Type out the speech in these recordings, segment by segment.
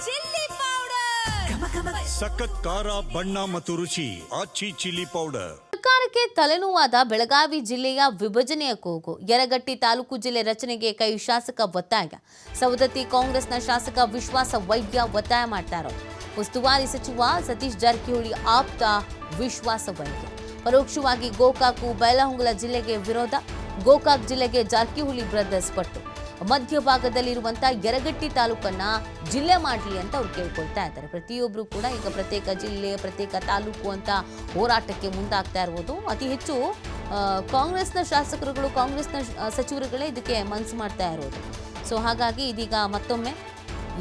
Chilli powder, ಸಖತ್ ಖಾರ ಬಣ್ಣ ಮತ್ತು ರುಚಿ ಆಚಿ ಚಿಲ್ಲಿ ಪೌಡರ್. ಸರ್ಕಾರಕ್ಕೆ ತಲೆನೋವಾದ ಬೆಳಗಾವಿ ಜಿಲ್ಲೆಯ ವಿಭಜನೆಯ ಕೂಗು. ಯರಗಟ್ಟಿ ತಾಲೂಕು ಜಿಲ್ಲೆ ರಚನೆಗೆ ಕೈ ಶಾಸಕ ಒತ್ತಾಯ. ಸವದತ್ತಿ ಕಾಂಗ್ರೆಸ್ನ ಶಾಸಕ ವಿಶ್ವಾಸ ವೈದ್ಯ ಒತ್ತಾಯ ಮಾಡ್ತಾ ಇರೋದು. ಉಸ್ತುವಾರಿ ಸಚಿವ ಸತೀಶ್ ಜಾರಕಿಹೊಳಿ ಆಪ್ತ ವಿಶ್ವಾಸ ವೈದ್ಯ. ಪರೋಕ್ಷವಾಗಿ ಗೋಕಾಕು ಬೈಲಹೊಂಗಲ ಜಿಲ್ಲೆಗೆ ವಿರೋಧ. ಗೋಕಾಕ್ ಜಿಲ್ಲೆಗೆ ಜಾರಕಿಹೊಳಿ ಬ್ರದರ್ಸ್ ಪಟ್ಟು. ಮಧ್ಯಭಾಗದಲ್ಲಿರುವಂತಹ ಯರಗಟ್ಟಿ ತಾಲೂಕನ್ನ ಜಿಲ್ಲೆ ಮಾಡಲಿ ಅಂತ ಅವ್ರು ಕೇಳ್ಕೊಳ್ತಾ ಇದ್ದಾರೆ. ಪ್ರತಿಯೊಬ್ಬರು ಕೂಡ ಈಗ ಪ್ರತ್ಯೇಕ ಜಿಲ್ಲೆ, ಪ್ರತ್ಯೇಕ ತಾಲೂಕು ಅಂತ ಹೋರಾಟಕ್ಕೆ ಮುಂದಾಗ್ತಾ ಇರುವುದು. ಅತಿ ಹೆಚ್ಚು ಕಾಂಗ್ರೆಸ್ನ ಶಾಸಕರುಗಳು, ಕಾಂಗ್ರೆಸ್ನ ಸಚಿವರುಗಳೇ ಇದಕ್ಕೆ ಮನಸ್ಸು ಮಾಡ್ತಾ ಇರೋದು. ಸೊ ಹಾಗಾಗಿ ಇದೀಗ ಮತ್ತೊಮ್ಮೆ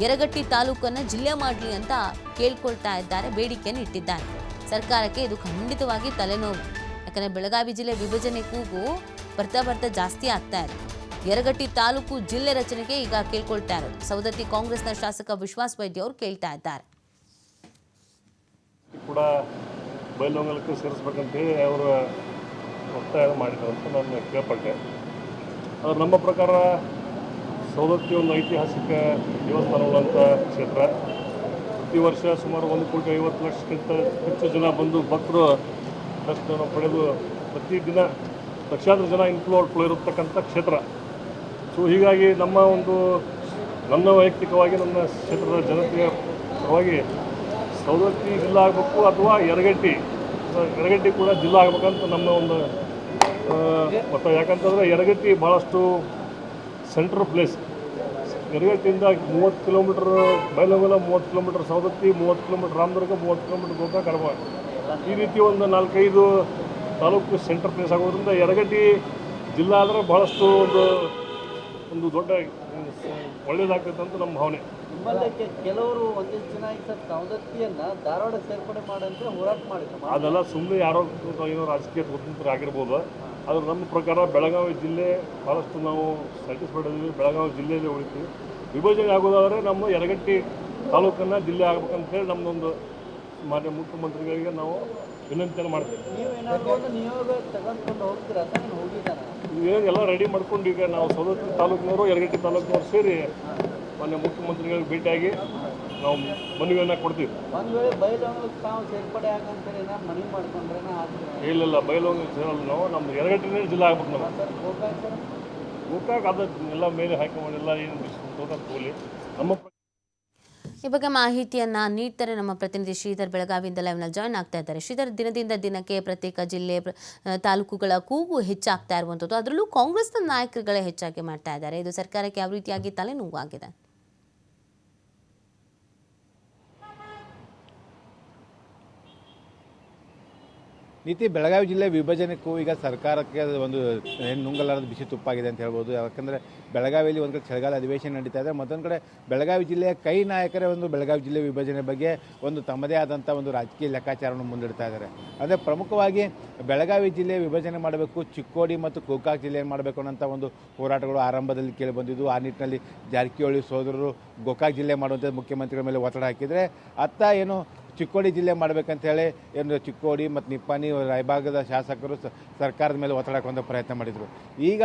ಯರಗಟ್ಟಿ ತಾಲೂಕನ್ನು ಜಿಲ್ಲೆ ಮಾಡಲಿ ಅಂತ ಕೇಳ್ಕೊಳ್ತಾ ಇದ್ದಾರೆ, ಬೇಡಿಕೆಯನ್ನು ಇಟ್ಟಿದ್ದಾರೆ. ಸರ್ಕಾರಕ್ಕೆ ಇದು ಖಂಡಿತವಾಗಿ ತಲೆನೋವು. ಯಾಕಂದರೆ ಬೆಳಗಾವಿ ಜಿಲ್ಲೆ ವಿಭಜನೆ ಕೂಗು ಬರ್ತಾ ಜಾಸ್ತಿ ಆಗ್ತಾ ಇದೆ. ಯರಗಟ್ಟಿ ತಾಲೂಕು ಜಿಲ್ಲೆ ರಚನೆಗೆ ಈಗ ಕೇಳ್ಕೊಳ್ತಾ ಇರೋದು. ಸವದತ್ತಿ ಕಾಂಗ್ರೆಸ್ನ ಶಾಸಕ ವಿಶ್ವಾಸ ವೈದ್ಯ ಅವರು ಕೇಳ್ತಾ ಇದ್ದಾರೆ. ಕೂಡ ಬೈಲಹೊಂಗಲಕ್ಕೆ ಸೇರಿಸ್ಬೇಕಂತೇಳಿ ಅವರು ಒತ್ತಾಯ ಮಾಡಿದ್ರು ಅಂತ ನಾನು ಕೇಳ್ಪಟ್ಟೆ. ಆದರೆ ನಮ್ಮ ಪ್ರಕಾರ ಸವದತ್ತಿ ಒಂದು ಐತಿಹಾಸಿಕ ದೇವಸ್ಥಾನಗಳಂಥ ಕ್ಷೇತ್ರ. ಪ್ರತಿ ವರ್ಷ ಸುಮಾರು 1,50,00,000ಕ್ಕಿಂತ ಹೆಚ್ಚು ಜನ ಬಂದು ಭಕ್ತರು ದರ್ಶನ ಪಡೆದು ಪ್ರತಿದಿನ ಲಕ್ಷಾಂತರ ಜನ ಇನ್ಫ್ಲೋ ಇರತಕ್ಕಂಥ ಕ್ಷೇತ್ರ. ಸೊ ಹೀಗಾಗಿ ನನ್ನ ವೈಯಕ್ತಿಕವಾಗಿ ನನ್ನ ಕ್ಷೇತ್ರದ ಜನತೆಯ ಪರವಾಗಿ ಸವದತ್ತಿ ಜಿಲ್ಲಾ ಆಗಬೇಕು ಅಥವಾ ಯರಗಟ್ಟಿ ಕೂಡ ಜಿಲ್ಲಾ ಆಗಬೇಕಂತ ನಮ್ಮ ಒಂದು ಮತ್ತು ಯಾಕಂತಂದರೆ ಯರಗಟ್ಟಿ ಭಾಳಷ್ಟು ಸೆಂಟ್ರಲ್ ಪ್ಲೇಸ್. ಯರಗಟ್ಟಿಯಿಂದ 30 kilometre Bailhongal, 30 kilometre Savadatti, 30 kilometre Ramdurg, 30 kilometre Gokak, Arabhavi. ಈ ರೀತಿ ಒಂದು 4-5 ತಾಲೂಕು ಸೆಂಟ್ರಲ್ ಪ್ಲೇಸ್ ಆಗೋದ್ರಿಂದ ಯರಗಟ್ಟಿ ಜಿಲ್ಲಾ ಆದರೆ ಭಾಳಷ್ಟು ಒಂದು ದೊಡ್ಡ ಒಳ್ಳೆಯದಾಗ್ತದೆ ಅಂತ ನಮ್ಮ ಭಾವನೆ. ನಿಮ್ಮಲ್ಲಕ್ಕೆ ಕೆಲವರು ಒಂದಿಷ್ಟು ಜನ ಈಗ ಸವದತ್ತಿಯನ್ನು ಧಾರವಾಡ ಸೇರ್ಪಡೆ ಮಾಡಂತೆ ಹೋರಾಟ ಮಾಡಿದ್ರು. ಅದೆಲ್ಲ ಸುಮ್ಮನೆ ಯಾರೋ ಏನೋ ರಾಜಕೀಯ ಸ್ವತಂತ್ರ ಆಗಿರ್ಬೋದು. ಆದರೆ ನಮ್ಮ ಪ್ರಕಾರ ಬೆಳಗಾವಿ ಜಿಲ್ಲೆ ಭಾಳಷ್ಟು ನಾವು ಸ್ಯಾಟಿಸ್ಫೈಡ್ ಇದ್ದೀವಿ. ಬೆಳಗಾವಿ ಜಿಲ್ಲೆಯಲ್ಲೇ ಉಳಿತೀವಿ. ವಿಭಜನೆ ಆಗೋದಾದರೆ ನಮ್ಮ ಯರಗಟ್ಟಿ ತಾಲೂಕನ್ನು ಜಿಲ್ಲೆ ಆಗ್ಬೇಕಂತೇಳಿ ನಮ್ಮದೊಂದು ಮಾನ್ಯ ಮುಖ್ಯಮಂತ್ರಿಗಳಿಗೆ ನಾವು ವಿನಂತಿಯನ್ನು ಮಾಡ್ತೇವೆ. ನೀವೇನಾದರೂ ಒಂದು ನಿಯೋಗ ತೆಗೆದುಕೊಂಡು ಹೋಗ್ತೀರಾ ಅಂತ ನಾನು ಹೋಗಿದ್ದಾನೆ. ಎಲ್ಲ ರೆಡಿ ಮಾಡ್ಕೊಂಡು ಈಗ ನಾವು ಸವದತ್ತಿ ತಾಲೂಕಿನವರು, ಯರಗಟ್ಟಿ ತಾಲೂಕಿನವರು ಸೇರಿ ಮಾನ್ಯ ಮುಖ್ಯಮಂತ್ರಿಗಳಿಗೆ ಭೇಟಿಯಾಗಿ ನಾವು ಮನವಿಯನ್ನು ಕೊಡ್ತೀವಿ. ಒಂದು ವೇಳೆ ಬೈಲಹೊಂಗಲಕ್ಕೆ ತಾವು ಸೇರ್ಪಡೆ ಆಗಂತೇಳಿ ಮನವಿ ಮಾಡ್ಕೊಂಡ್ರೆ ಇಲ್ಲ ಬೈಲಹೊಂಗಲ ಸೇರಲ್ಲ ನಾವು. ನಮ್ಮ ಯರಗಟ್ಟಿನೇ ಜಿಲ್ಲಾ ಆಗ್ಬೇಕು. ನಾವು ಸರ್ ಗೋಕಾಕ್ ಸರ್ ಗೋಕಾಕ್ ಅದು ಎಲ್ಲ ಮೇಲೆ ಹಾಕಿ ಎಲ್ಲ ಏನು ಗೋಕಾಕ್ ಹೋಗಲಿ. ನಮ್ಮ ಈ ಬಗ್ಗೆ ಮಾಹಿತಿಯನ್ನ ನೀಡ್ತಾರೆ ನಮ್ಮ ಪ್ರತಿನಿಧಿ ಶ್ರೀಧರ್. ಬೆಳಗಾವಿಯಿಂದ ಲೈವ್ನಲ್ಲಿ ಜಾಯ್ನ್ ಆಗ್ತಾ ಇದ್ದಾರೆ. ಶ್ರೀಧರ್, ದಿನದಿಂದ ದಿನಕ್ಕೆ ಪ್ರತ್ಯೇಕ ಜಿಲ್ಲೆ, ತಾಲೂಕುಗಳ ಕೂಗು ಹೆಚ್ಚಾಗ್ತಾ ಇರುವಂಥದ್ದು, ಅದರಲ್ಲೂ ಕಾಂಗ್ರೆಸ್ನ ನಾಯಕರುಗಳೇ ಹೆಚ್ಚಾಗಿ ಮಾಡ್ತಾ ಇದ್ದಾರೆ. ಇದು ಸರ್ಕಾರಕ್ಕೆ ಯಾವ ರೀತಿಯಾಗಿ ತಲೆನೋವಾಗಿದೆ? ನೀತಿ ಬೆಳಗಾವಿ ಜಿಲ್ಲೆ ವಿಭಜನೆಗೂ ಈಗ ಸರ್ಕಾರಕ್ಕೆ ಒಂದು ನುಂಗಲಾರದ ಬಿಸಿ ತುಪ್ಪಾಗಿದೆ ಅಂತ ಹೇಳ್ಬೋದು. ಯಾಕಂದರೆ ಬೆಳಗಾವಿಯಲ್ಲಿ ಒಂದು ಕಡೆ ಚಳಿಗಾಲ ಅಧಿವೇಶನ ನಡೀತಾ ಇದೆ, ಮತ್ತೊಂದು ಕಡೆ ಬೆಳಗಾವಿ ಜಿಲ್ಲೆಯ ಕೈ ನಾಯಕರೇ ಒಂದು ಬೆಳಗಾವಿ ಜಿಲ್ಲೆ ವಿಭಜನೆ ಬಗ್ಗೆ ಒಂದು ತಮ್ಮದೇ ಆದಂಥ ಒಂದು ರಾಜಕೀಯ ಲೆಕ್ಕಾಚಾರವನ್ನು ಮುಂದಿಡ್ತಾ ಇದ್ದಾರೆ. ಅಂದರೆ ಪ್ರಮುಖವಾಗಿ ಬೆಳಗಾವಿ ಜಿಲ್ಲೆ ವಿಭಜನೆ ಮಾಡಬೇಕು, ಚಿಕ್ಕೋಡಿ ಮತ್ತು ಗೋಕಾಕ್ ಜಿಲ್ಲೆ ಮಾಡಬೇಕು ಅನ್ನೋಂಥ ಒಂದು ಹೋರಾಟಗಳು ಆರಂಭದಲ್ಲಿ ಕೇಳಿ ಬಂದಿದ್ದು. ಆ ನಿಟ್ಟಿನಲ್ಲಿ ಜಾರಕಿಹೊಳಿ ಸೋದರರು ಗೋಕಾಕ್ ಜಿಲ್ಲೆ ಮಾಡುವಂಥ ಮುಖ್ಯಮಂತ್ರಿಗಳ ಮೇಲೆ ಒತ್ತಡ ಹಾಕಿದರೆ, ಅತ್ತ ಏನು ಚಿಕ್ಕೋಡಿ ಜಿಲ್ಲೆ ಮಾಡಬೇಕಂತೇಳಿ ಏನು ಚಿಕ್ಕೋಡಿ ಮತ್ತು ನಿಪ್ಪಾಣಿ ರಾಯಭಾಗದ ಶಾಸಕರು ಸರ್ಕಾರದ ಮೇಲೆ ಒತ್ತಡ ಹಾಕುವಂಥ ಪ್ರಯತ್ನ ಮಾಡಿದರು. ಈಗ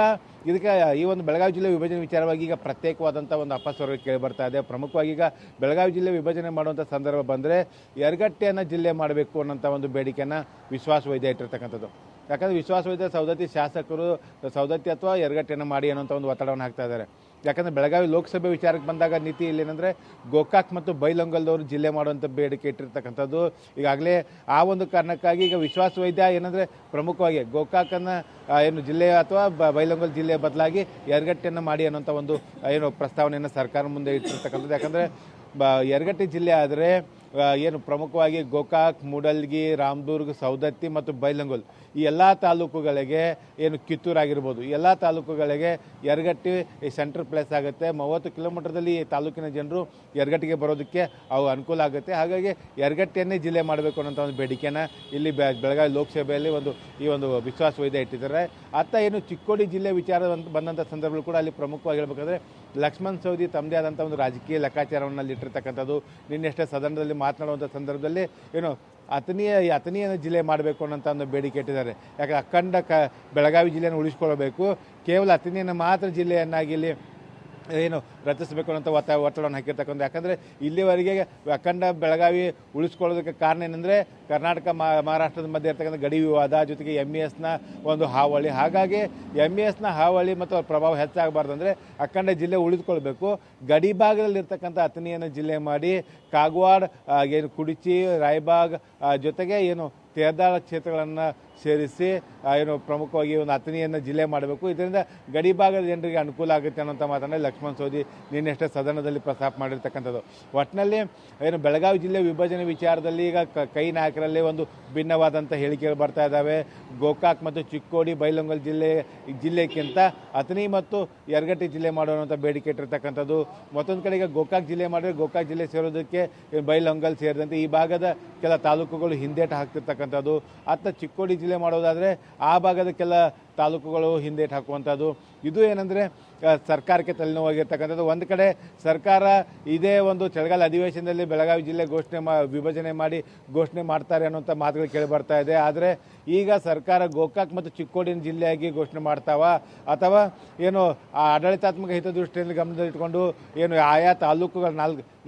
ಇದಕ್ಕೆ ಈ ಒಂದು ಬೆಳಗಾವಿ ಜಿಲ್ಲೆ ವಿಭಜನೆ ವಿಚಾರವಾಗಿ ಈಗ ಪ್ರತ್ಯೇಕವಾದಂಥ ಒಂದು ಅಪಸ್ವರ ಕೇಳಿ ಬರ್ತಾ ಇದೆ. ಪ್ರಮುಖವಾಗಿ ಈಗ ಬೆಳಗಾವಿ ಜಿಲ್ಲೆ ವಿಭಜನೆ ಮಾಡುವಂಥ ಸಂದರ್ಭ ಬಂದರೆ ಯರಗಟ್ಟಿಯನ್ನು ಜಿಲ್ಲೆ ಮಾಡಬೇಕು ಅನ್ನೋಂಥ ಒಂದು ಬೇಡಿಕೆಯನ್ನು ವಿಶ್ವಾಸ ವೈದ್ಯ ಇಟ್ಟಿರ್ತಕ್ಕಂಥದ್ದು. ಯಾಕಂದರೆ ವಿಶ್ವಾಸ ವೈದ್ಯ ಸವದತ್ತಿ ಶಾಸಕರು ಸವದತ್ತಿ ಅಥವಾ ಯರಗಟ್ಟಿಯನ್ನು ಮಾಡಿ ಅನ್ನೋಂಥ ಒಂದು ಒತ್ತಡವನ್ನು ಹಾಕ್ತಾ ಇದ್ದಾರೆ. ಯಾಕಂದರೆ ಬೆಳಗಾವಿ ಲೋಕಸಭೆ ವಿಚಾರಕ್ಕೆ ಬಂದಾಗ ನೀತಿ ಇಲ್ಲೇನೆಂದರೆ ಗೋಕಾಕ್ ಮತ್ತು ಬೈಲಹೊಂಗಲದವರು ಜಿಲ್ಲೆ ಮಾಡುವಂಥ ಬೇಡಿಕೆ ಇಟ್ಟಿರ್ತಕ್ಕಂಥದ್ದು. ಈಗಾಗಲೇ ಆ ಒಂದು ಕಾರಣಕ್ಕಾಗಿ ಈಗ ವಿಶ್ವಾಸ ವೈದ್ಯ ಏನಂದರೆ ಪ್ರಮುಖವಾಗಿ ಗೋಕಾಕನ್ನು ಏನು ಜಿಲ್ಲೆ ಅಥವಾ ಬೈಲಹೊಂಗಲ ಜಿಲ್ಲೆ ಬದಲಾಗಿ ಯರಗಟ್ಟಿಯನ್ನು ಮಾಡಿ ಅನ್ನೋಂಥ ಒಂದು ಏನು ಪ್ರಸ್ತಾವನೆಯನ್ನು ಸರ್ಕಾರ ಮುಂದೆ ಇಟ್ಟಿರ್ತಕ್ಕಂಥದ್ದು. ಯಾಕಂದರೆ ಯರಗಟ್ಟಿ ಜಿಲ್ಲೆ ಆದರೆ ಏನು ಪ್ರಮುಖವಾಗಿ ಗೋಕಾಕ್, ಮೂಡಲ್ಗಿ, ರಾಮದುರ್ಗ, ಸವದತ್ತಿ ಮತ್ತು ಬೈಲಹೊಂಗಲ ಈ ಎಲ್ಲ ತಾಲೂಕುಗಳಿಗೆ ಏನು ಕಿತ್ತೂರಾಗಿರ್ಬೋದು, ಈ ಎಲ್ಲ ತಾಲೂಕುಗಳಿಗೆ ಯರಗಟ್ಟಿ ಸೆಂಟ್ರಲ್ ಪ್ಲೇಸ್ ಆಗುತ್ತೆ. 30 ಕಿಲೋಮೀಟರ್ದಲ್ಲಿ ಈ ತಾಲೂಕಿನ ಜನರು ಯರಗಟ್ಟಿಗೆ ಬರೋದಕ್ಕೆ ಅವು ಅನುಕೂಲ ಆಗುತ್ತೆ. ಹಾಗಾಗಿ ಯರಗಟ್ಟಿಯನ್ನೇ ಜಿಲ್ಲೆ ಮಾಡಬೇಕು ಅನ್ನೋಂಥ ಒಂದು ಬೇಡಿಕೆನ ಇಲ್ಲಿ ಬೆಳಗಾವಿ ಲೋಕಸಭೆಯಲ್ಲಿ ಈ ಒಂದು ವಿಶ್ವಾಸ ವೈದ್ಯ ಇಟ್ಟಿದ್ದಾರೆ. ಅತ್ತ ಏನು ಚಿಕ್ಕೋಡಿ ಜಿಲ್ಲೆ ವಿಚಾರ ಬಂದಂಥ ಸಂದರ್ಭಗಳು ಕೂಡ ಅಲ್ಲಿ ಪ್ರಮುಖವಾಗಿ ಹೇಳಬೇಕಾದ್ರೆ ಲಕ್ಷ್ಮಣ್ ಸವದಿ ತಮ್ಮದೇ ಆದಂಥ ಒಂದು ರಾಜಕೀಯ ಲೆಕ್ಕಾಚಾರವನ್ನು ಅಲ್ಲಿ ಇಟ್ಟಿರ್ತಕ್ಕಂಥದ್ದು. ನಿನ್ನೆಷ್ಟೇ ಸದನದಲ್ಲಿ ಮಾತನಾಡುವಂಥ ಸಂದರ್ಭದಲ್ಲಿ ಏನು ಅಥಣಿಯನ್ನು ಜಿಲ್ಲೆ ಮಾಡಬೇಕು ಅನ್ನೋಂಥ ಒಂದು ಬೇಡಿಕೆ ಇಟ್ಟಿದ್ದಾರೆ. ಯಾಕಂದರೆ ಅಖಂಡ ಬೆಳಗಾವಿ ಜಿಲ್ಲೆಯನ್ನು ಉಳಿಸ್ಕೊಳ್ಬೇಕು, ಕೇವಲ ಅಥಣಿಯನ್ನು ಮಾತ್ರ ಜಿಲ್ಲೆಯನ್ನಾಗಿ ಇಲ್ಲಿ ಏನು ರಚಿಸಬೇಕು ಅಂತ ಒತ್ತಡವನ್ನು ಹಾಕಿರ್ತಕ್ಕಂಥ. ಯಾಕಂದರೆ ಇಲ್ಲಿವರೆಗೆ ಅಖಂಡ ಬೆಳಗಾವಿ ಉಳಿಸ್ಕೊಳ್ಳೋದಕ್ಕೆ ಕಾರಣ ಏನಂದರೆ ಕರ್ನಾಟಕ ಮಹಾರಾಷ್ಟ್ರದ ಮಧ್ಯೆ ಇರ್ತಕ್ಕಂಥ ಗಡಿ ವಿವಾದ, ಜೊತೆಗೆ MESನ ಒಂದು ಹಾವಳಿ. ಹಾಗಾಗಿ MESನ ಹಾವಳಿ ಮತ್ತು ಅವ್ರ ಪ್ರಭಾವ ಹೆಚ್ಚಾಗಬಾರ್ದು ಅಂದರೆ ಅಖಂಡ ಜಿಲ್ಲೆ ಉಳಿದುಕೊಳ್ಬೇಕು. ಗಡಿ ಭಾಗದಲ್ಲಿರ್ತಕ್ಕಂಥ ಅಥಣಿಯನ್ನು ಜಿಲ್ಲೆ ಮಾಡಿ ಕಾಗವಾಡ, ಏನು ಕುಡಚಿ, ರಾಯಬಾಗ್ ಜೊತೆಗೆ ಏನು ತೇರ್ದಾಳ ಕ್ಷೇತ್ರಗಳನ್ನು ಸೇರಿಸಿ ಏನು ಪ್ರಮುಖವಾಗಿ ಒಂದು ಅಥಣಿಯನ್ನು ಜಿಲ್ಲೆ ಮಾಡಬೇಕು. ಇದರಿಂದ ಗಡಿ ಭಾಗದ ಜನರಿಗೆ ಅನುಕೂಲ ಆಗುತ್ತೆ ಅನ್ನೋಂಥ ಮಾತನ್ನು ಲಕ್ಷ್ಮಣ್ ಸವದಿ ನಿನ್ನೆಷ್ಟೇ ಸದನದಲ್ಲಿ ಪ್ರಸ್ತಾಪ ಮಾಡಿರ್ತಕ್ಕಂಥದ್ದು. ಒಟ್ಟಿನಲ್ಲಿ ಏನು ಬೆಳಗಾವಿ ಜಿಲ್ಲೆ ವಿಭಜನೆ ವಿಚಾರದಲ್ಲಿ ಈಗ ಕೈ ನಾಯಕರಲ್ಲಿ ಒಂದು ಭಿನ್ನವಾದಂಥ ಹೇಳಿಕೆಗಳು ಬರ್ತಾ ಇದ್ದಾವೆ. ಗೋಕಾಕ್ ಮತ್ತು ಚಿಕ್ಕೋಡಿ ಬೈಲಹೊಂಗಲ ಜಿಲ್ಲೆಗಿಂತ ಅಥಣಿ ಮತ್ತು ಯರಗಟ್ಟಿ ಜಿಲ್ಲೆ ಮಾಡುವಂಥ ಬೇಡಿಕೆ ಇಟ್ಟಿರ್ತಕ್ಕಂಥದ್ದು. ಮತ್ತೊಂದು ಕಡೆಗೆ ಗೋಕಾಕ್ ಜಿಲ್ಲೆ ಮಾಡಿದ್ರೆ ಗೋಕಾಕ್ ಜಿಲ್ಲೆ ಸೇರೋದಕ್ಕೆ ಬೈಲಹೊಂಗಲ ಸೇರಿದಂತೆ ಈ ಭಾಗದ ಕೆಲ ತಾಲೂಕುಗಳು ಹಿಂದೇಟು ಹಾಕ್ತಿರ್ತಕ್ಕಂಥದ್ದು. ಅತ್ತ ಚಿಕ್ಕೋಡಿ ಜಿಲ್ಲೆ ಮಾಡೋದಾದರೆ ಆ ಭಾಗದ ಕೆಲ ತಾಲೂಕುಗಳು ಹಿಂದೇಟು ಹಾಕುವಂಥದ್ದು. ಇದು ಏನಂದರೆ ಸರ್ಕಾರಕ್ಕೆ ತಲೆನೋವಾಗಿರ್ತಕ್ಕಂಥದ್ದು. ಒಂದು ಕಡೆ ಸರ್ಕಾರ ಇದೇ ಒಂದು ಚಳಿಗಾಲ ಅಧಿವೇಶನದಲ್ಲಿ ಬೆಳಗಾವಿ ಜಿಲ್ಲೆ ವಿಭಜನೆ ಮಾಡಿ ಘೋಷಣೆ ಮಾಡ್ತಾರೆ ಅನ್ನೋಂಥ ಮಾತುಗಳು ಕೇಳಿ ಬರ್ತಾ ಇದೆ. ಆದರೆ ಈಗ ಸರ್ಕಾರ ಗೋಕಾಕ್ ಮತ್ತು ಚಿಕ್ಕೋಡಿನ ಜಿಲ್ಲೆಯಾಗಿ ಘೋಷಣೆ ಮಾಡ್ತಾವ ಅಥವಾ ಏನು ಆ ಆಡಳಿತಾತ್ಮಕ ಹಿತದೃಷ್ಟಿಯಲ್ಲಿ ಗಮನದಲ್ಲಿಟ್ಕೊಂಡು ಏನು ಆಯಾ ತಾಲೂಕುಗಳು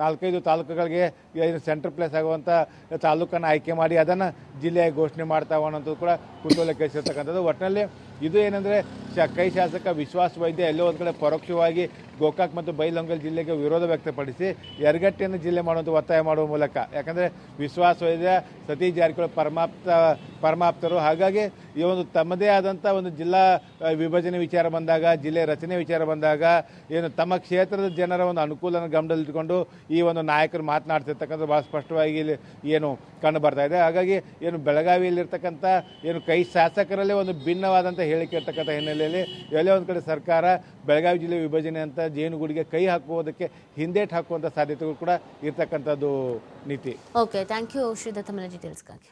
ನಾಲ್ಕೈದು ತಾಲೂಕುಗಳಿಗೆ ಏನು ಸೆಂಟ್ರ್ ಪ್ಲೇಸ್ ಆಗುವಂಥ ತಾಲೂಕನ್ನು ಆಯ್ಕೆ ಮಾಡಿ ಅದನ್ನು ಜಿಲ್ಲೆಯಾಗಿ ಘೋಷಣೆ ಮಾಡ್ತಾವ ಅನ್ನೋದು ಕೂಡ ಕುತೂಹಲ ಕೆಳಿಸಿರ್ತಕ್ಕಂಥದ್ದು. ಒಟ್ಟಿನಲ್ಲಿ ಇದು ಏನಂದರೆ ಕೈ ಶಾಸಕ ವಿಶ್ವಾಸ ವೈದ್ಯ ಎಲ್ಲೋ ಒಂದು ಕಡೆ ಪರೋಕ್ಷವಾಗಿ ಗೋಕಾಕ್ ಮತ್ತು ಬೈಲಹೊಂಗಲ ಜಿಲ್ಲೆಗೆ ವಿರೋಧ ವ್ಯಕ್ತಪಡಿಸಿ ಯರಗಟ್ಟಿಯನ್ನು ಜಿಲ್ಲೆ ಮಾಡುವಂಥ ಒತ್ತಾಯ ಮಾಡುವ ಮೂಲಕ, ಯಾಕಂದರೆ ವಿಶ್ವಾಸ ವೈದ್ಯ ಸತೀಶ್ ಜಾರಕಿಹೊಳಿ ಪರಮಾಪ್ತರು. ಹಾಗಾಗಿ ಈ ಒಂದು ತಮ್ಮದೇ ಆದಂಥ ಒಂದು ಜಿಲ್ಲಾ ವಿಭಜನೆ ವಿಚಾರ ಬಂದಾಗ, ಜಿಲ್ಲೆ ರಚನೆ ವಿಚಾರ ಬಂದಾಗ ಏನು ತಮ್ಮ ಕ್ಷೇತ್ರದ ಜನರ ಒಂದು ಅನುಕೂಲನ ಗಮನದಲ್ಲಿಟ್ಟುಕೊಂಡು ಈ ಒಂದು ನಾಯಕರು ಮಾತನಾಡ್ತಿರ್ತಕ್ಕಂಥ ಭಾಳ ಸ್ಪಷ್ಟವಾಗಿ ಇಲ್ಲಿ ಏನು ಕಂಡು ಬರ್ತಾ ಇದೆ. ಹಾಗಾಗಿ ಏನು ಬೆಳಗಾವಿಯಲ್ಲಿರ್ತಕ್ಕಂಥ ಏನು ಕೈ ಶಾಸಕರಲ್ಲೇ ಒಂದು ಭಿನ್ನವಾದಂಥ ಹೇಳಿಕೆ ಇರ್ತಕ್ಕಂಥ ಹಿನ್ನೆಲೆಯಲ್ಲಿ ಎಲ್ಲೇ ಒಂದು ಕಡೆ ಸರ್ಕಾರ ಬೆಳಗಾವಿ ಜಿಲ್ಲೆ ವಿಭಜನೆ ಅಂತ ಜೇನುಗೂಡಿಗೆ ಕೈ ಹಾಕುವುದಕ್ಕೆ ಹಿಂದೇಟು ಹಾಕುವಂಥ ಸಾಧ್ಯತೆಗಳು ಕೂಡ ಇರ್ತಕ್ಕಂಥದ್ದು ನೀತಿ. Okay, thank you Sridatta ಡೀಟೇಲ್ಸ್ಗಾಗಿ.